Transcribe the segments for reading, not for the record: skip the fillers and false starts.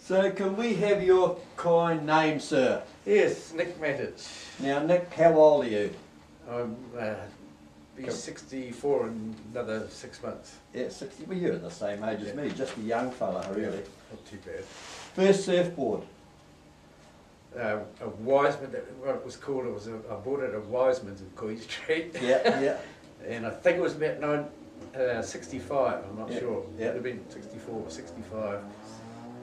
So can we have your kind name, sir? Yes, Nick Matich. Now, Nick, how old are you? I'm be 64 in another 6 months. Yeah, 60. Well, you're the same age as me, just a young fella, really. Not too bad. First surfboard? A Wiseman, what it was called, I bought it at Wiseman's in Coy Street. Yeah, yeah. And I think it was about 65, I'm not sure. Yeah. It would have been 64 or 65.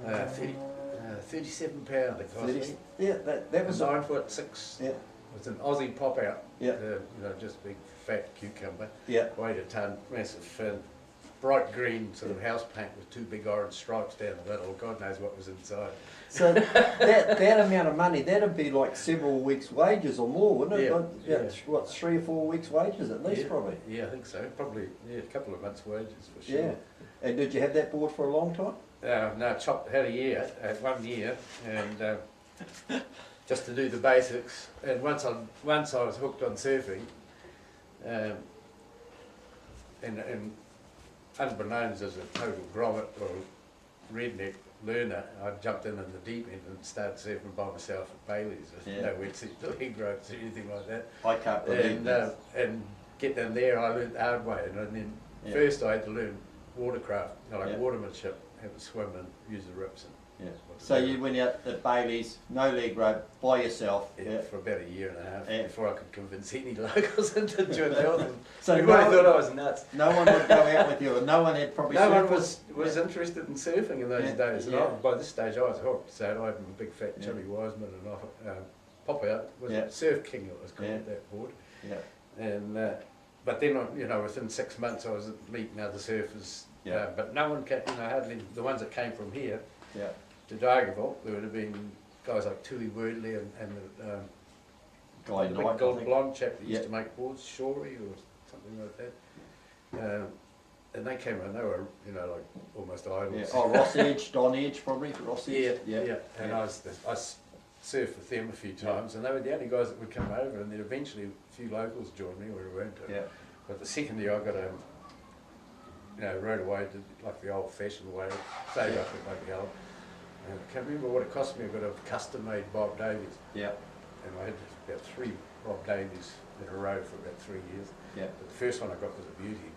37 pound it cost me. Yeah, that was 9'6". Yeah. It was an Aussie pop out. Yeah. Just a big fat cucumber. Yeah. Weighed a ton, massive fin. Bright green sort of house paint with two big orange stripes down the middle. God knows what was inside. So that amount of money, that'd be like several weeks' wages or more, wouldn't it? Yeah, Like, yeah. What, 3 or 4 weeks' wages at least, Yeah, probably? Yeah, I think so. Probably, a couple of months' wages for sure. Yeah. And did you have that board for a long time? No, had a year, 1 year, and just to do the basics. And once I was hooked on surfing, and unbeknownst as a total grommet or redneck learner, I jumped in the deep end and started surfing by myself at Bailey's. Yeah. No wetsuit, leg ropes or anything like that. I can't believe that. And getting in there, I learned the hard way. And then first I had to learn watercraft, watermanship, have to swim and use the rips. And So you went out at Bailey's, no leg rope, by yourself. for about a year and a half Yeah. before I could convince any locals into joining them. So Everybody no- thought I was nuts. No one would go out with you, and no one had probably No one surfers. was interested in surfing in those Yeah, days, and yeah. by this stage I was hooked. So I had a big fat chili Wiseman and pop out was Yeah. Surf King it was called Yeah. that board. Yeah. And but then within 6 months I was meeting other surfers. Yeah. But no one came, hardly the ones that came from here Yeah. to Dargaville. There would have been guys like Tui Wordley and Guy the Knight, I big gold think. blonde chap that used Yeah. to make boards, Shorey or something like that. And they came and they were, like almost idols. Yeah. Oh, Ross Edge, Don Edge, probably. Ross Edge. Yeah. And I surfed with them a few times, and they were the only guys that would come over. And then eventually a few locals joined me where we went to. Yeah. But the second year I got rode away, did like the old-fashioned way, saved up with like hell. And I can't remember what it cost me. I got a custom-made Bob Davies, Yeah. and I had about 3 Bob Davies in a row for about 3 years. Yeah. But the first one I got was a beauty,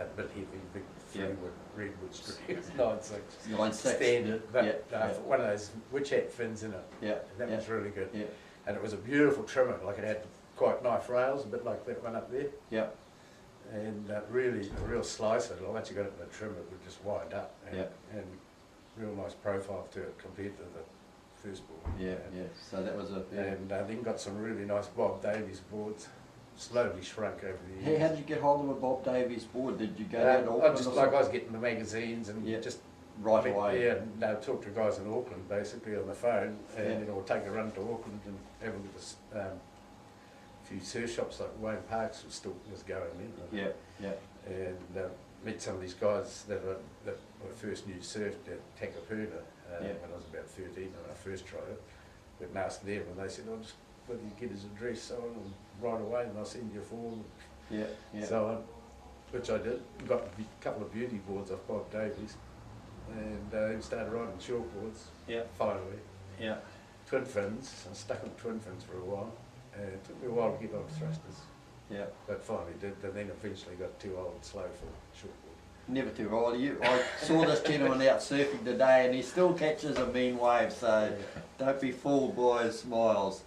a bit heavy, big Yeah. redwood string, 9'6". 9'6". Standard, but Yeah. one of those witch hat fins in it. Yeah. And that was really good. Yeah. And it was a beautiful trimmer, like it had quite nice rails, a bit like that one up there. Yeah. And really a real slicer. Once you got it in the trim, it would just wind up. And, and real nice profile to it compared to the first board. Yeah. Yeah. So that was a. Yeah. And then got some really nice Bob Davies boards. Slowly shrunk over the years. How did you get hold of a Bob Davies board? Did you go down to I Auckland? just or like I something? was getting the magazines and just right away. Yeah, no, talk to guys in Auckland basically on the phone, and or take a run to Auckland and have a look at a few surf shops like Wayne Parks was going in. Yeah. Yeah. And meet some of these guys that I first knew surfed at Takapuna when I was about 13 when I first tried it. But and asked them, and they said, "I'll just whether you get his address so on right away, and I'll send you a form." Yeah. Yeah. So on, which I did. Got a couple of beauty boards off Bob Davies, and then started riding shortboards. Yeah. Finally. Yeah. Twin fins. I stuck on twin fins for a while, and it took me a while to get on thrusters. Yeah. But finally did, and then eventually got too old and slow for shortboard. Never too old. I saw this gentleman out surfing today, and he still catches a mean wave. So don't be fooled by his smiles.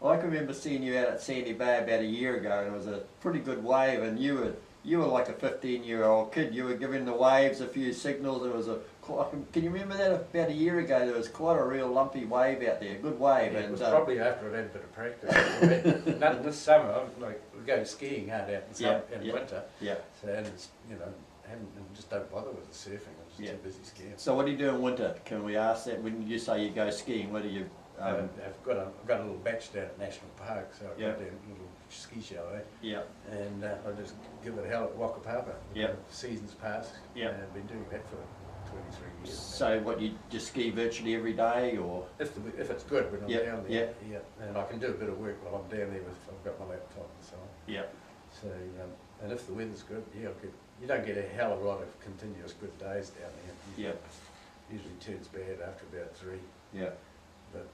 I can remember seeing you out at Sandy Bay about a year ago, and it was a pretty good wave. And you were like a 15-year-old kid. You were giving the waves a few signals. It was can you remember that about a year ago? There was quite a real lumpy wave out there. Good wave. Yeah, and it was probably after I'd had a bit of practice. Not this summer. Like we go skiing hard out in winter. Yeah. So and it's and just don't bother with the surfing. I'm just too busy skiing. So what do you do in winter? Can we ask that? When you say you go skiing, what do you? I've got a little batch down at National Park, so I've got down a little ski chalet. Yeah. And I just give it a hell at Wakapapa. Yeah. Seasons pass. Yeah. And I've been doing that for 23 years. So what, you just ski virtually every day, or? If it's good when I'm down there. Yeah. And I can do a bit of work while I'm down there if I've got my laptop and so on. Yeah. So and if the weather's good, you don't get a hell of a lot of continuous good days down there. Yeah. usually turns bad after about 3. Yeah. But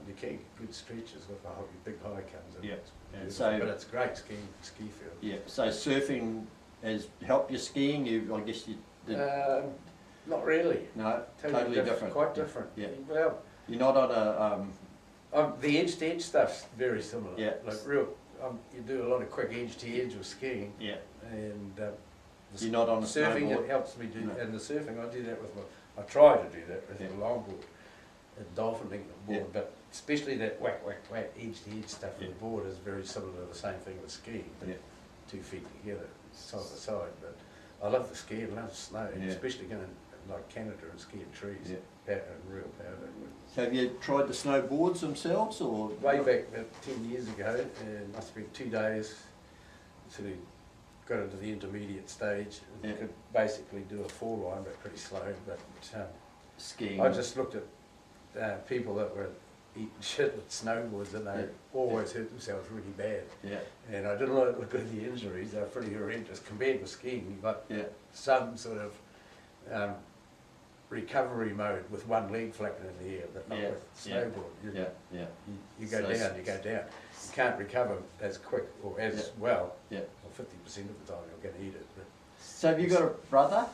you can get good stretches if a big high comes in. Yeah. It's And so, but it's great ski field. yeah. So surfing has helped your skiing. I guess you did. Not really. No, totally different. Quite different. Yeah. Well, You're not on a. the edge-to-edge stuff's very similar. Yeah. Like you do a lot of quick edge-to-edge with skiing. Yeah. And You're not on a surfing. snowboard? It helps me do, No. and the surfing I do that with I try to do that with Yeah. the longboard, and dolphining the board. Yeah. But especially that whack edge-to-edge stuff Yeah. with the board is very similar to the same thing with skiing. But Yeah. 2 feet together, side by side. But I love the ski, I love snow, and Yeah. especially going like Canada and skiing trees. Yeah. Powder and real powder. So have you tried the snowboards themselves, or? Way back about 10 years ago, and I spent 2 days to got into the intermediate stage. Yeah. Could basically do a 4 line, but pretty slow. But Skiing. I just looked at people that were eating shit with snowboards, and they always hurt themselves really bad. Yeah. And I didn't look at the injuries; they're pretty horrendous compared with skiing. But Yeah. some sort of recovery mode with one leg flapping in the air, but not Yeah. with snowboard. Yeah. You go So down, you go down. You can't recover as quick or as Yeah. well. Yeah. Or 50% of the time you're going to eat it. But So have you got a brother?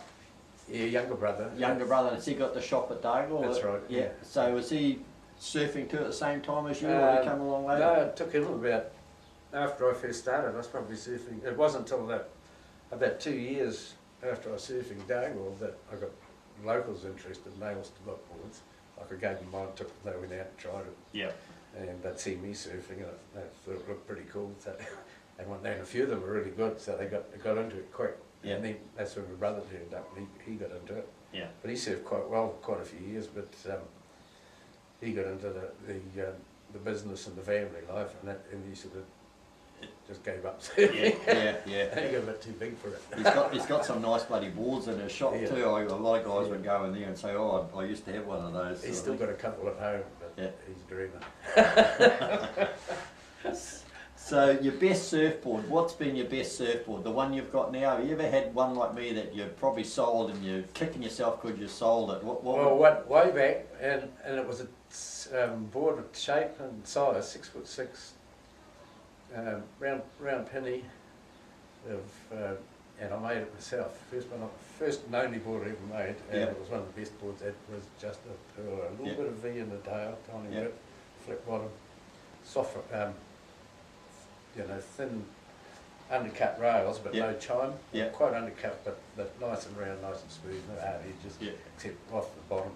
yeah, younger brother. Younger brother, has he got the shop at Dargle? That's right. Yeah. So was he surfing too at the same time as you, or did he come along later? No, it took him about, after I first started, I was probably surfing. It wasn't until about 2 years after I was surfing Dargle that I got locals interested, and they all stood up boards. Like I gave them mine, they went out and tried it. Yeah. And they'd see me surfing, and they thought it looked pretty cool. So, and a few of them were really good, so they got into it quick. Yeah. And then that's when my brother turned up, and he got into it. Yeah. But he surfed quite well for quite a few years, but he got into the business and the family life, and he sort of just gave up surfing. Yeah. He got a bit too big for it. He's got some nice bloody boards in his shop Yeah. too. A lot of guys would go in there and say, "Oh, I used to have one of those." He's still got a couple at home, but Yeah. he's a dreamer. So your best surfboard, what's been your best surfboard? The one you've got now? Have you ever had one like me that you've probably sold and you're kicking yourself because you sold it? Way back, and it was a board with shape and size, 6'6", round penny, and I made it myself. First and only board I ever made, and Yeah. it was one of the best boards. It was just a little Yeah. bit of V in the tail, tiny Yeah. bit, flip bottom, soft, thin undercut rails, but Yeah. no chime. Yeah. Quite undercut, but nice and round, nice and smooth, no hard edges, Yeah. except off the bottom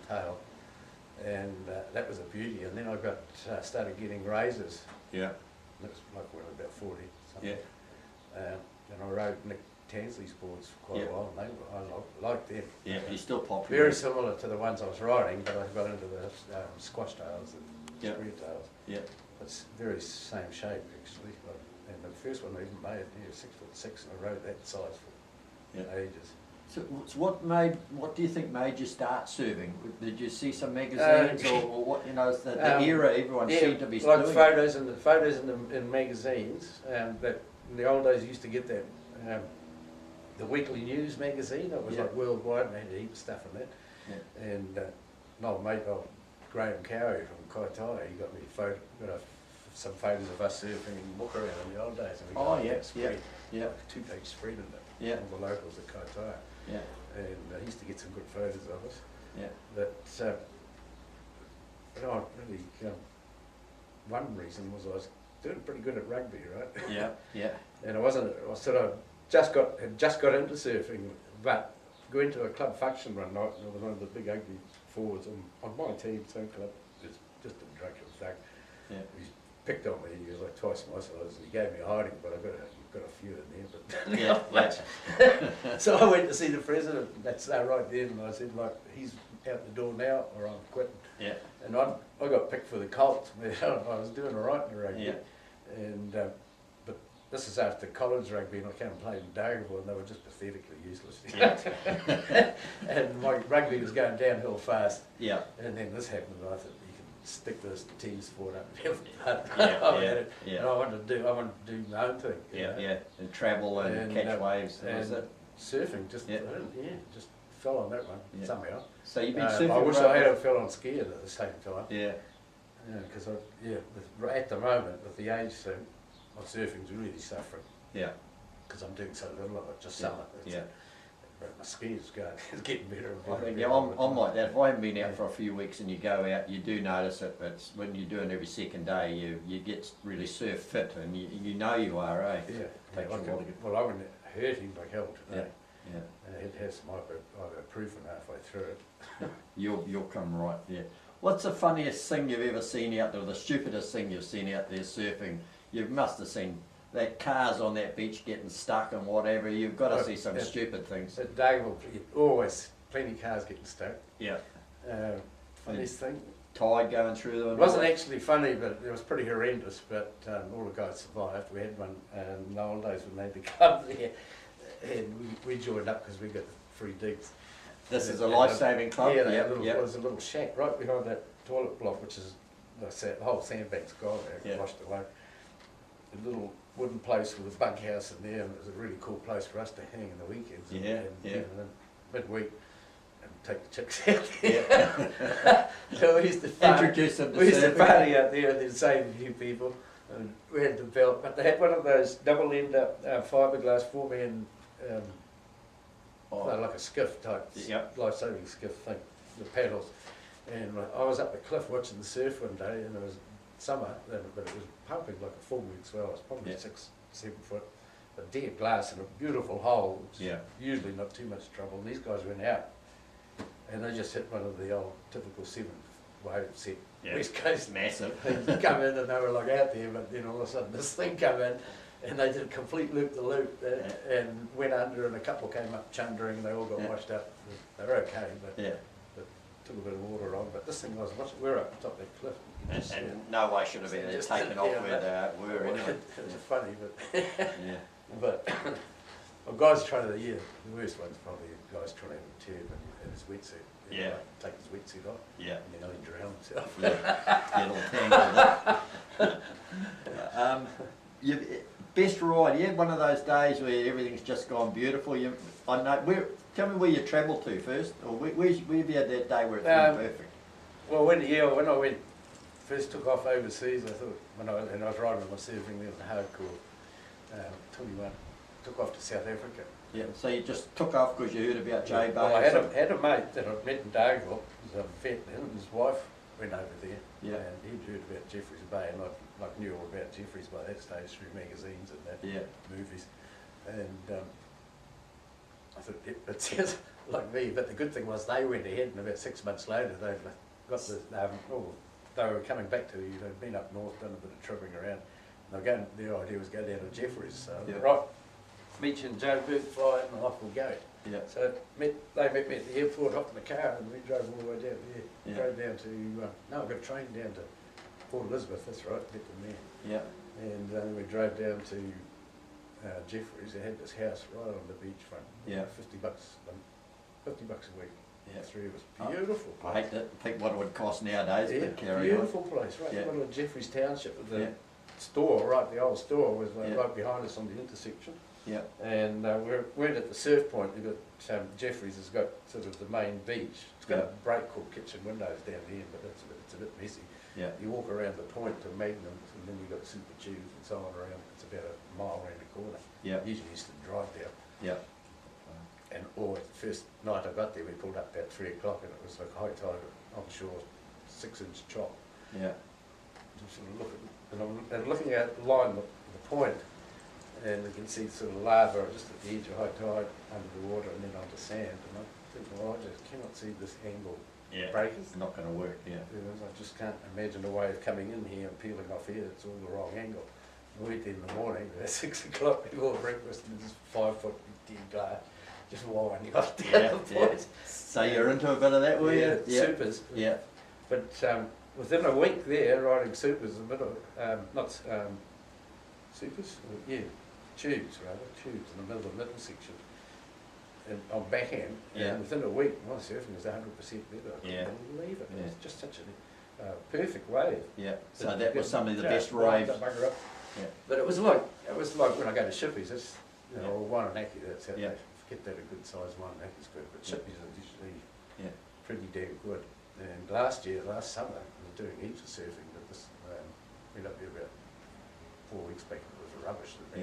tail. And that was a beauty. And then I got started getting razors. Yeah. That was like when I was about 40. Something. Yeah. And I rode Nick Tansley's boards for quite Yeah. a while. I liked them. Yeah, he's still popular. Very similar to the ones I was riding, but I got into the squash tails and Yeah. square tails. Yeah. It's very same shape actually. And the first one I even made, 6'6", and I rode that size for ages. So what do you think made you start surfing? Did you see some magazines or what, the era everyone seemed to be like doing? photos in magazines, that in the old days you used to get that, the weekly news magazine, that was Yeah. like worldwide, and they had a heap of stuff in that. Yeah. And an old mate, Graham Cowie from Kaitaia, he got me some photos of us surfing in Wookaroo in the old days. And we got that spread, yeah. like a 2-page spread in it, Yeah. all the locals at Kaitaia. Yeah. And he used to get some good photos of us. Yeah. But really, one reason was I was doing pretty good at rugby, right? Yeah. Yeah. And I sort of had just got into surfing, but going to a club function one night, and I was one of the big ugly forwards on my team, same club, just a Dracula thug. Yeah. He picked on me, he was like twice my size, and he gave me a hiding, but I got a few in there, but Yeah. not much. So I went to see the president, that's right then, and I said, like, he's out the door now, or I'm quitting. Yeah. And I got picked for the Colts, man. I was doing all right in the rugby. Yeah. And, but this is after college rugby, and I came and played in Dargle, and they were just pathetically useless. Yeah. And my rugby was going downhill fast. Yeah. And then this happened, and I thought, you can stick this team sport up and have fun. Yeah. And I wanted to do my own thing. Yeah. Yeah. And travel and catch waves. And Was it? surfing, just Yeah. just fell on that one somehow. So you've been surfing. I wish I had fell on skiing at the same time. Yeah. Because at the moment with the age thing, my surfing's really suffering. Yeah. Because I'm doing so little of it, just summer. Yeah. But my skiing's going, it's getting better and I better. think, yeah, I'm like that. If I haven't been out for a few weeks and you go out, you do notice it. It's when you're doing every second day, you get really surf fit, and you know you are, eh? Yeah. Takes you a while to get. Well, I went hurting like hell today. Yeah. And it has some ibuprofen halfway through it. You'll come right. Yeah. What's the funniest thing you've ever seen out there? The stupidest thing you've seen out there surfing? You must have seen that cars on that beach getting stuck and whatever. You've got to see some stupid things. At Dagville, always plenty of cars getting stuck. Yeah. Funniest thing. Tide going through them. It wasn't actually funny, but it was pretty horrendous. But all the guys survived. We had one in the old days when they had the club there, and we joined up because we got free digs. This is a life-saving club. Yeah, there was a little shack right behind that toilet block, which is the whole sandbank's gone there, washed away. A little wooden place with a bunkhouse in there, and it was a really cool place for us to hang in the weekends. And then midweek, and take the chicks out there. So we used to introduce them to we used to surfing. party out there and then save a few people. And we had the belt, but they had one of those double-end fiberglass 4-man, like a skiff type, life-saving skiff thing, the paddles. And I was up the cliff watching the surf one day, and it was summer, but it was pumping like a 4-week swell. It was probably 6, 7 foot, a dead glass and a beautiful hole, which is usually not too much trouble. And these guys went out, and they just hit one of the old typical 7-wave set West Coast. Massive. They come in and they were like out there, but then all of a sudden this thing come in, and they did a complete loop-the-loop and went under, and a couple came up chundering, and they all got washed up. They were okay, but took a bit of water on. But this thing was, we're up the top of that cliff. And no way should have been taken off where they were anyway. It was funny, but but well, guys trying to, the worst one's probably guys trying to have a tube in his wetsuit. Take his wetsuit off. Yeah. And then he drown himself. Get all tangled up. Best ride, one of those days where everything's just gone beautiful. I know. Tell me where you travelled to first, or where have you had that day where it's been perfect? Well, when I first took off overseas, I thought when I was riding on my surfing there, the hardcore 21, took off to South Africa. Yeah. So you just took off because you heard about J Bay. Well, I had a mate that I'd met in Dargaville. He was a vet, and his wife went over there. Yeah. And he'd heard about Jeffreys Bay, and I knew all about Jeffreys by that stage through magazines and that movies. And I thought, it sounds like me, but the good thing was they went ahead, and about 6 months later they got the, they were coming back to, they'd been up north, done a bit of tripping around. And the idea was go down to Jeffreys. So right, meet you in Joburg, fly it, and off we'll go. Yeah. So they met me at the airport, hopped in the car, and we drove all the way down there. Yeah. Drove down to, I got a train down to Port Elizabeth, that's right, get them there. Yeah. And then we drove down to Jeffreys. They had this house right on the beachfront. Yeah. $50 a week. Yeah. Three of us. Beautiful place. I hate to think what it would cost nowadays. Yeah, but carry beautiful place, right in the middle of Jeffreys Township. With the store, right, the old store was right behind us on the intersection. Yeah. And we're at the surf point. You've got Jeffreys has got sort of the main beach. It's got a break called kitchen windows down there, but it's a bit messy. Yeah. You walk around the point to Magnum, and then you've got super tubes and so on around. It's about a mile around the corner. Yeah. Usually used to drive down. Yeah. And the first night I got there, we pulled up about 3 o'clock, and it was like high tide on shore, 6-inch chop. Yeah. Just sort of looking, looking at the line, the point, and you can see sort of lava just at the edge of high tide under the water and then onto sand. And I think, well, I just cannot see this angle break. It's not going to work. Yeah. I just can't imagine a way of coming in here and peeling off here. It's all the wrong angle. We went in the morning at 6 o'clock before breakfast, and this 5-foot dead glass just winding off down the point. So you're into a bit of that, were you? Supers. Yeah. But within a week there, riding supers, a bit of, not supers, tubes in the middle of the middle section, and on backhand, and within a week, my surfing was 100% better. I couldn't believe it. It was just such a perfect wave. Yeah. So that was some of the best waves. But it was like when I go to Shippies, it's, or Wananaki, that's how they get that a good size one, that is good. But chippies are usually pretty damn good. And last summer, I was doing heaps of surfing, but this went up there about 4 weeks back. It was rubbish. The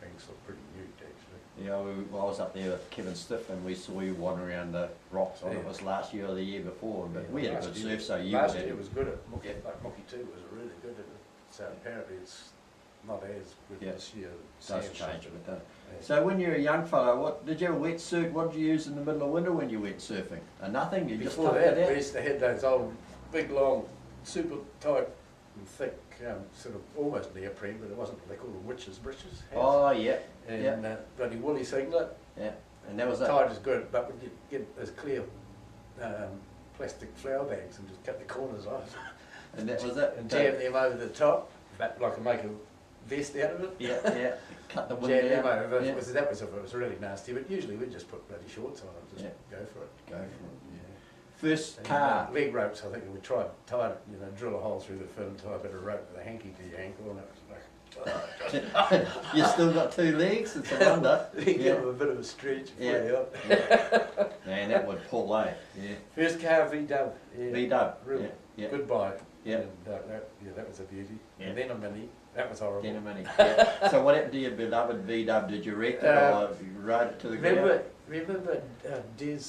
banks looked pretty nude actually. Yeah, I was up there with Kevin Stiff and we saw you wandering around the rocks. I don't know if it was last year or the year before, but we had a good surf, so you last year was good at Mookie. Like Mookie 2 was really good at it. So apparently it's not as good this year. It does change a bit, doesn't it? So when you were a young fellow, what did you have a wetsuit? What did you use in the middle of winter when you went surfing? Nothing. You just tucked it out. We used to have those old, big, long, super tight and thick, sort of almost neoprene, but it wasn't like all the witches' breeches. Oh yeah. And bloody woolly singlet. Yeah. And that was it. Tight is good, but we get those clear plastic flower bags and just cut the corners off. And that was it. And jam them over the top, but like make a vest out of it. Yeah. Cut the wind jam down. them over. That was if it was really nasty, but usually we just put bloody shorts on and just go for it. Go for it. Yeah. First car. Leg ropes, I think we tried, tied it, drill a hole through the fin, tie a bit of rope with a hanky to your ankle, and it was like, You still got 2 legs? It's a wonder. you give them a bit of a stretch before you up. Man, that would pull, eh? Yeah. First car, V-dub. V-dub. Real Yeah. good buy. Yeah. And that was a beauty. Yeah. And then a Mini. That was horrible. Then a Mini. Yeah. So what happened to your beloved V-dub? Did you wreck it or you rode it to the ground? Remember Des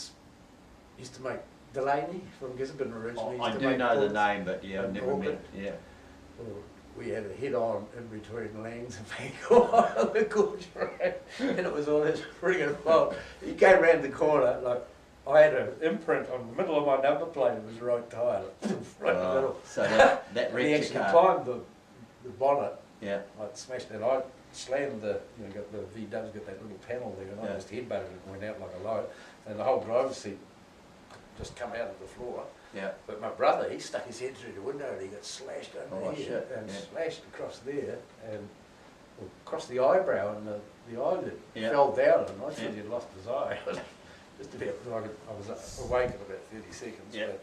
used to make Delaney from Gisborne originally? I do know the name, but I've never met it. Yeah. Well, we had a head-on in between Langs and Bangor on the Gorge Road, and it was all his friggin' fault. He came round the corner, like, I had an imprint on the middle of my number plate, it was right tyre, right in the middle. So that He wrecked your actually car. climbed the bonnet, Yeah. I smashed it, I slammed got the V-dub's got that little panel there, and I just headbutted it and went out like a light, and the whole driver's seat just come out of the floor. Yeah. But my brother, he stuck his head through the window and he got slashed over here and slashed across there and across the eyebrow, and the eyelid fell down, and I thought he'd lost his eye. Just about, I was awake in about 30 seconds. Yeah. But,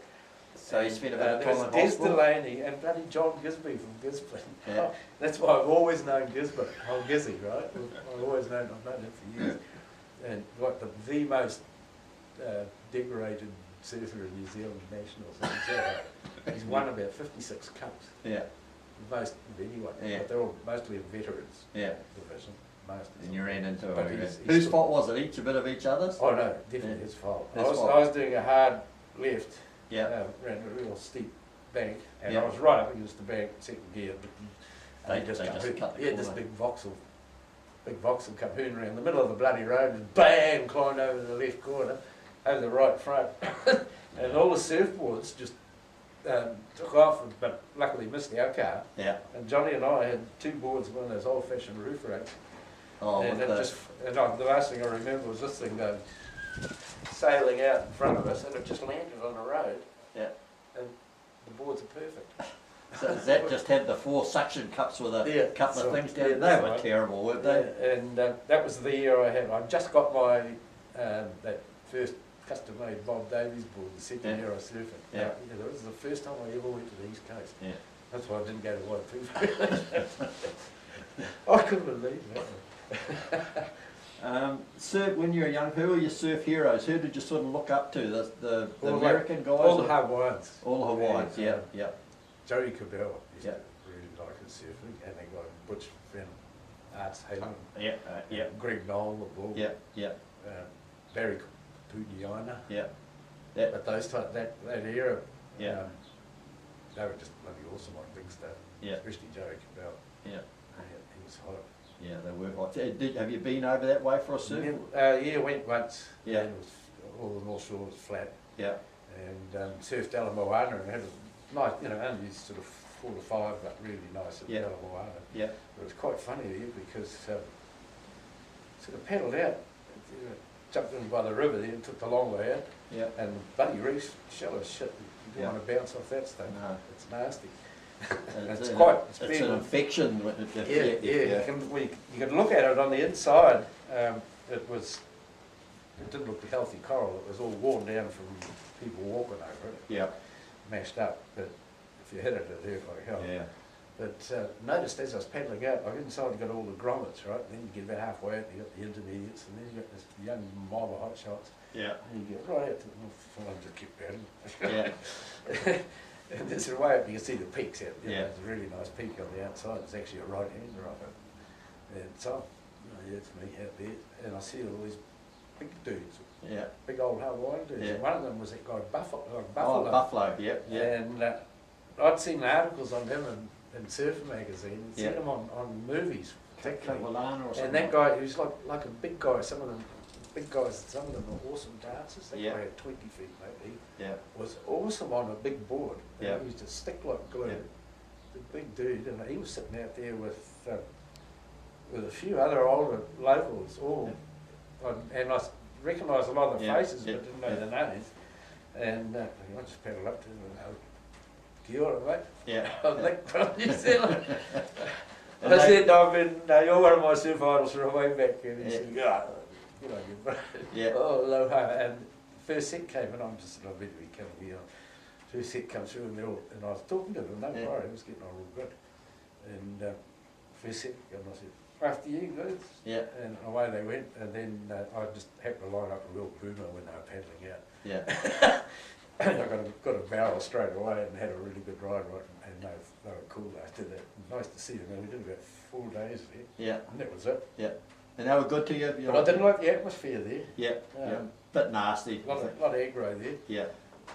So you spent a bit of time in Des hospital? Delaney and bloody John Gisby from Gisborne. Yeah. That's why I've always known Gisborne. I'm Gizzy, right? I've always known, I've known him for years. And like the most decorated surfer in New Zealand nationals. He's won about 56 cups. Yeah. Most of anyone. Yeah. But they're all mostly veterans Yeah. division. Most. And you ran into But it. he's Whose fault was it? Each a bit of each other's? Oh no, definitely his fault. His I was doing a hard left. Yeah. Ran a real steep bank, and Yeah. I was right up against the bank, second gear. But They just cut the he had this corner. big Vauxhall come hooning around the middle of the bloody road, and bang, climbed over the left corner, over the right front, and all the surfboards just took off, but luckily missed our car. Yeah. And Johnny and I had 2 boards, one of those old-fashioned roof rakes. Oh, And with the last thing I remember was this thing going sailing out in front of us, and it just landed on the road. Yeah. And the boards are perfect. So that just had the 4 suction cups with a couple of things down. yeah, They that's were right. terrible, weren't they? Yeah, and that was the year I had. I just got my that first custom-made Bob Davies board, the second year I was surfing. Yeah. That was the first time I ever went to the East Coast. Yeah. That's why I didn't go to Waipu. I couldn't believe that. When you were young, who were your surf heroes? Who did you sort of look up to? The All American guys? All the or- Hawaiians. All the Hawaiians, And, yeah. Joey Cabell used Yeah. to really like his surfing, and they got Butch Finn, Arts Halen, Yeah. Greg Knoll, the bull, Yeah. Barry Pudiana. Yeah. But those that era, Yeah. they were just bloody awesome, like big stuff. Yeah. Especially Joey Cabell. Yeah. He was hot. Yeah, they were hot. Have you been over that way for a surf? Yeah, went once. Yeah. And it was, all the North Shore was flat. Yeah. And surfed Ala Moana and had a nice, only sort of 4 to 5, but really nice at Ala Moana. Yeah. It was quite funny there because sort of paddled out, jumped in by the river there and took the long way out. Yeah. And bloody reef's shallow as shit. You don't want to bounce off that stuff. No. It's nasty. It's It's an been- infection. You can look at it on the inside. It didn't look healthy coral. It was all worn down from people walking over it, Yeah. mashed up. But if you hit it, it hurt like hell. Yeah. But noticed as I was paddling out, I inside you got all the grommets, right? Then you get about halfway out, you got the intermediates, and then you got this young mob of hot shots. Yeah. And you get right out to the I just keep paddling. Yeah. And there's a way up, you can see the peaks out there. Yeah. There's a really nice peak on the outside. It's actually a right hander of it. And so, yeah, it's me out there. And I see all these big dudes, Yeah. big old Hawaiian dudes. Yeah. And one of them was that guy Buffalo. Oh, Buffalo. Yep. Yeah. And I'd seen articles on him in Surfer magazine and seen Yeah. him on movies, particularly. Kavalana or something. And that guy, he was like a big guy. Some of them, big guys, some of them were awesome dancers. That Yeah. guy had 20 feet maybe. Yeah. Was awesome on a big board. And Yeah. He used to stick like glue. Yeah. The big dude, and he was sitting out there with a few other older locals, all, and I recognised a lot of the Yeah. faces, Yeah. but didn't know the names. And I just paddled up to him and kia ora, mate. Yeah. I'm Nick from New Zealand. And I they- said, you're one of my surf idols from way back. And he Yeah. said, yeah, you know, Yeah. oh, aloha. And first set came, and I'm just, I better be coming here. First set comes through, and I was talking to them, no Yeah. worry, it was getting all real good. And first set, and I said, after you guys. Yeah. And away they went, and then I just happened to line up a real boomer when they were paddling out. Yeah. I got a barrel straight away and had a really good ride, right, and they were cool after that. Nice to see them, and we did about 4 days there, Yeah. and that was it. Yeah. And they were good to you? But I didn't like the atmosphere there. Yeah. Yeah. Um, Bit nasty. A lot of aggro there, Yeah.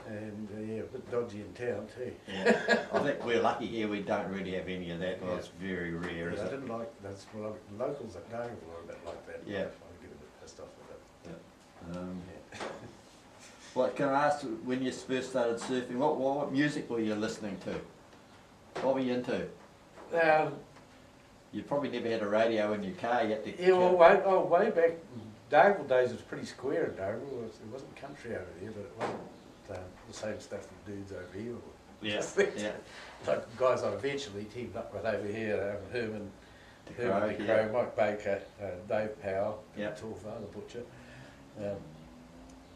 and yeah, a bit dodgy in town too. Yeah. I think we're lucky here. We don't really have any of that. Well, Yeah. it's very rare, Yeah, isn't I it? didn't like that's well, locals at Darwin were a bit like that. Yeah. I get a bit pissed off with it. Yeah. What can I ask? When you first started surfing, what music were you listening to? What were you into? You probably never had a radio in your car yet. Yeah, well, way back, Darwin days was pretty square in Darwin. It wasn't country over there, but it wasn't the same stuff that dudes over here were. Yeah. Yeah. Like guys I eventually teamed up with over here, Herman De Croo, yeah. Mike Baker, Dave Powell, Yeah. Tall Father Butcher,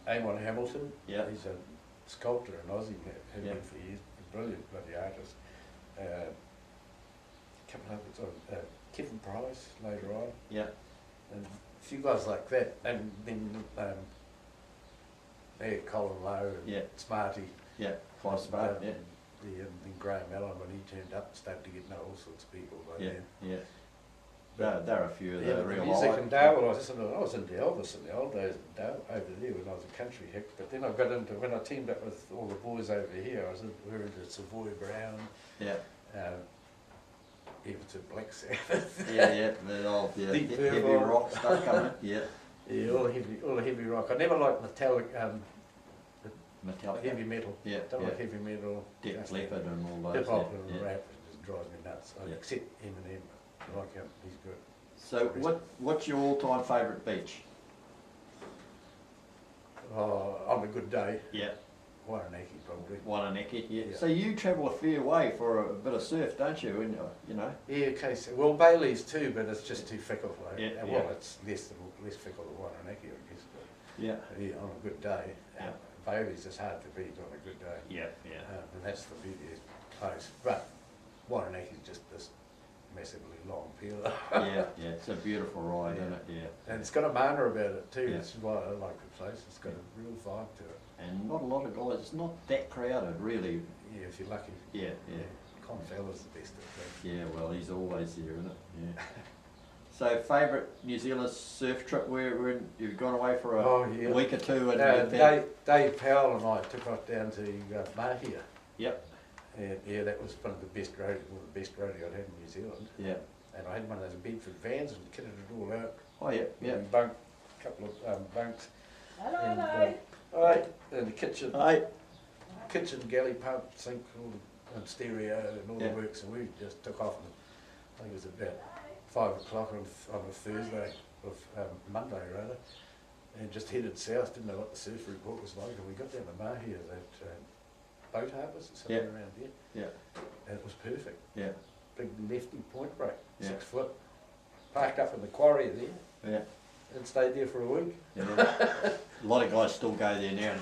Amon Hamilton, Yeah. he's a sculptor in Aussie, has Yeah. been for years, a brilliant bloody artist. Coming up with Kevin Price later on, Yeah. and a few guys like that, and then Colin Lowe and Yeah. Smarty. Yeah. Quite smart. Yeah. Then Graham Allen, when he turned up, started to get to know all sorts of people by Yeah. then. Yeah. There are a few of Yeah, the but real music live. in Darwin, I was into Elvis in the old days in Darwin, over there when I was a country hick, but then I got into, when I teamed up with all the boys over here, we were into Savoy Brown, Yeah. even to Black Sabbath. Yeah. The old Deep heavy Purple. rock stuff coming. Yeah. Yeah, all the heavy rock. I never liked metallic, Metallica. heavy metal. Yeah. Don't Yeah. like heavy metal. Def Leppard and all those. Hip hop yeah. and rap, it just drives me nuts. Yeah. Except Eminem, I like him, he's good. So what's your all-time favourite beach? On a good day, Yeah. Wairanaki probably. Wananeki. Yeah. Yeah. So you travel a fair way for a bit of surf, don't you? And you know. Yeah, okay, so, well Bailey's too, but it's just too fickle. Like, Yeah, and well, yeah. it's less fickle than Wairanaki, I guess. But Yeah. yeah, on a good day, Yeah. Bailey's just hard to beat on a good day. Yeah. Yeah. And that's the beauty, it's close. But Wairanaki's just this massively long pier. Yeah. Yeah. It's a beautiful ride, isn't it? Yeah. And it's got a mana about it too, Yeah. which is why I like the place. It's got a real vibe to it. And not a lot of guys. It's not that crowded, really. Yeah, if you're lucky. Yeah. Yeah. Confella's the best at that. Yeah. Well, he's always there, isn't it? Yeah. So, favourite New Zealand surf trip where you've gone away for a week or two and Dave Powell and I took off down to Mahia. Yep. And yeah, that was one of the best rodeo, I'd had in New Zealand. Yeah. And I had one of those Bedford vans and kitted it all out. Oh yeah. Yeah. And a couple of bunks. Hello, And, hello. Right, and the kitchen, Hi. galley pump, sink, and stereo and all Yeah. the works, and we just took off. And I think it was about 5 o'clock on a Thursday, of Monday rather, and just headed south. Didn't know what the surf report was like, and we got down to Mahia, that boat harbours or something Yeah. around there, Yeah. and it was perfect. Yeah. Big lefty point break, Yeah. 6 foot, parked up in the quarry there, Yeah. and stayed there for a week. Yeah. A lot of guys still go there now and